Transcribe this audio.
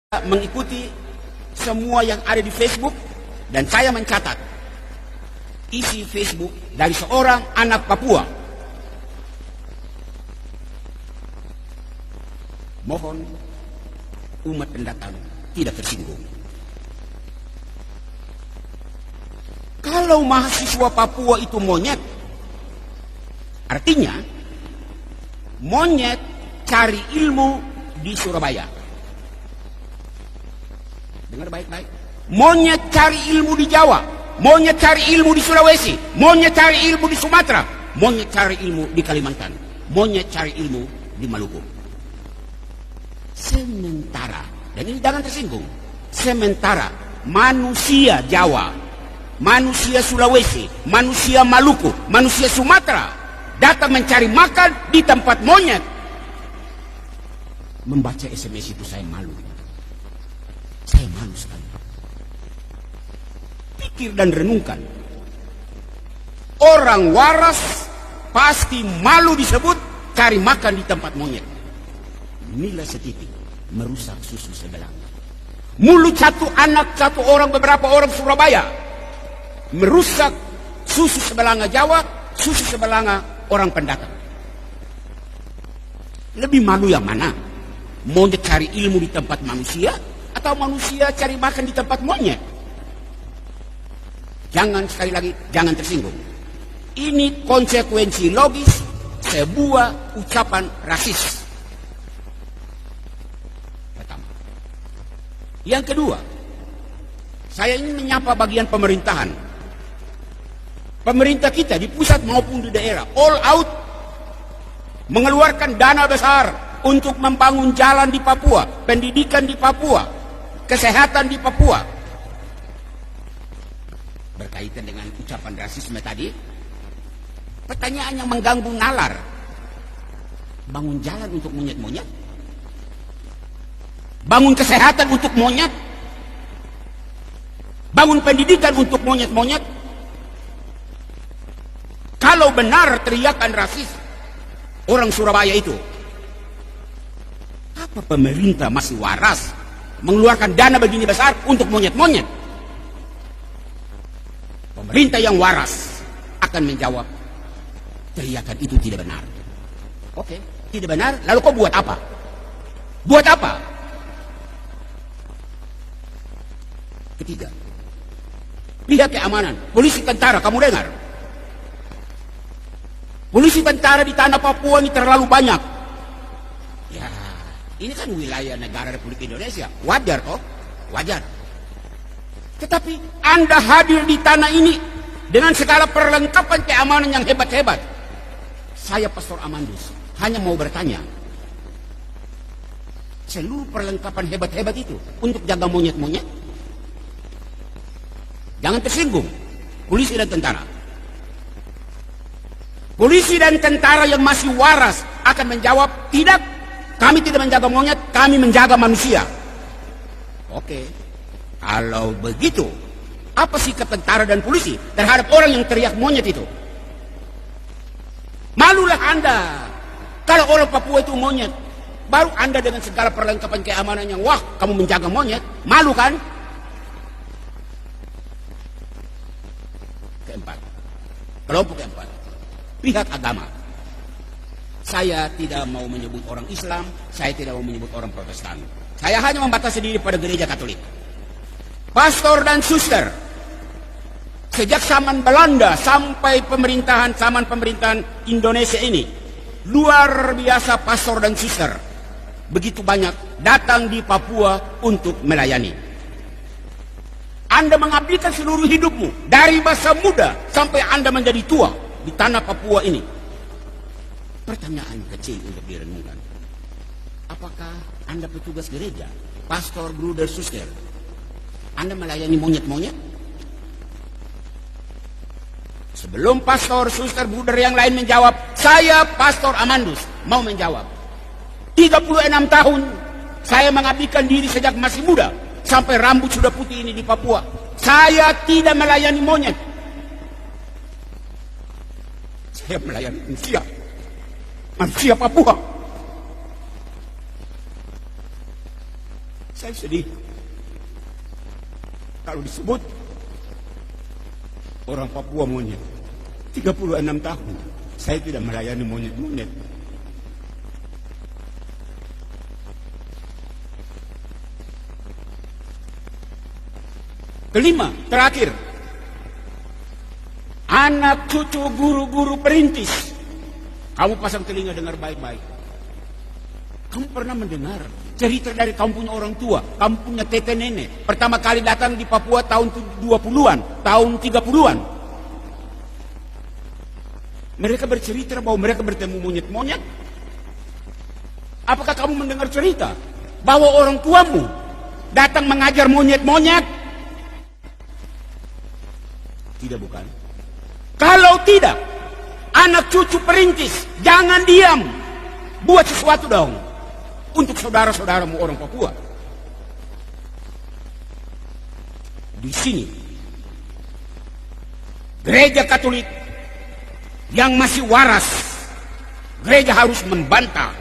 mengikuti semua yang ada di Facebook dan saya mencatat isi Facebook dari seorang anak Papua. Mohon umat pendatang tidak tersinggung. Kalau mahasiswa Papua itu monyet, artinya monyet cari ilmu di Surabaya. Dengar baik-baik. Monyet cari ilmu di Jawa, monyet cari ilmu di Sulawesi, monyet cari ilmu di Sumatera, monyet cari ilmu di Kalimantan, monyet cari ilmu di Maluku. Sementara, dan ini jangan tersinggung, sementara manusia Jawa, manusia Sulawesi, manusia Maluku, manusia Sumatera datang mencari makan di tempat monyet. Membaca SMS itu saya malu. Saya malu sekali. Pikir dan renungkan. Orang waras pasti malu disebut cari makan di tempat monyet. Nilai setitik merusak susu sebelang. Mulut satu anak, satu orang, beberapa orang Surabaya merusak susu sebelanga Jawa, susu sebelanga orang pendatang. Lebih malu yang mana? Monyet cari ilmu di tempat manusia atau manusia cari makan di tempat monyet? Jangan, sekali lagi, jangan tersinggung. Ini konsekuensi logis sebuah ucapan rasis. Pertama. Yang kedua, saya ingin menyapa bagian pemerintahan. Pemerintah kita di pusat maupun di daerah all out mengeluarkan dana besar untuk membangun jalan di Papua, pendidikan di Papua, kesehatan di Papua. Berkaitan dengan ucapan rasisme tadi, pertanyaan yang mengganggu nalar. Bangun jalan untuk monyet-monyet? Bangun kesehatan untuk monyet? Bangun pendidikan untuk monyet-monyet? Kalau benar teriakan rasis orang Surabaya itu, apa pemerintah masih waras mengeluarkan dana begini besar untuk monyet-monyet? Pemerintah yang waras akan menjawab, teriakan itu tidak benar. Oke, tidak benar, lalu kau buat apa? Buat apa? Ketiga, pihak keamanan, polisi, tentara, kamu dengar? Polisi tentara di tanah Papua ini terlalu banyak. Ya, ini kan wilayah negara Republik Indonesia, wajar toh? Wajar. Tetapi Anda hadir di tanah ini dengan segala perlengkapan keamanan yang hebat-hebat. Saya Pastor Amandus hanya mau bertanya, seluruh perlengkapan hebat-hebat itu untuk jaga monyet-monyet? Jangan tersinggung, polisi dan tentara. Polisi dan tentara yang masih waras akan menjawab, tidak, kami tidak menjaga monyet, kami menjaga manusia. Oke, kalau begitu, apa sikap tentara dan polisi terhadap orang yang teriak monyet itu? Malulah Anda. Kalau orang Papua itu monyet, baru Anda dengan segala perlengkapan keamanan yang wah, kamu menjaga monyet, malu kan? Keempat, kelompok keempat, pihak agama. Saya tidak mau menyebut orang Islam, saya tidak mau menyebut orang Protestan. Saya hanya membatasi diri pada gereja Katolik. Pastor dan suster, sejak zaman Belanda sampai zaman pemerintahan Indonesia ini, luar biasa pastor dan suster begitu banyak datang di Papua untuk melayani. Anda mengabdikan seluruh hidupmu dari masa muda sampai Anda menjadi tua di tanah Papua ini. Pertanyaan kecil untuk direnungkan. Apakah Anda petugas gereja, pastor, bruder, suster? Anda melayani monyet-monyet? Sebelum pastor, suster, bruder yang lain menjawab, saya Pastor Amandus mau menjawab. 36 tahun saya mengabdikan diri sejak masih muda sampai rambut sudah putih ini di Papua. Saya tidak melayani monyet. Saya melayani manusia. Manusia Papua. Saya sedih kalau disebut orang Papua monyet. 36 tahun saya tidak melayani monyet-monyet. Kelima, terakhir, anak cucu guru-guru perintis. Kamu pasang telinga dengar baik-baik. Kamu pernah mendengar cerita dari kamu punya orang tua, kamu punya tete nenek, pertama kali datang di Papua tahun 20-an, tahun 30-an. Mereka bercerita bahwa mereka bertemu monyet-monyet. Apakah kamu mendengar cerita bahwa orang tuamu datang mengajar monyet-monyet? Tidak, bukan? Kalau tidak, anak cucu perintis, jangan diam. Buat sesuatu dong untuk saudara-saudaramu orang Papua. Di sini, gereja Katolik yang masih waras, gereja harus membantah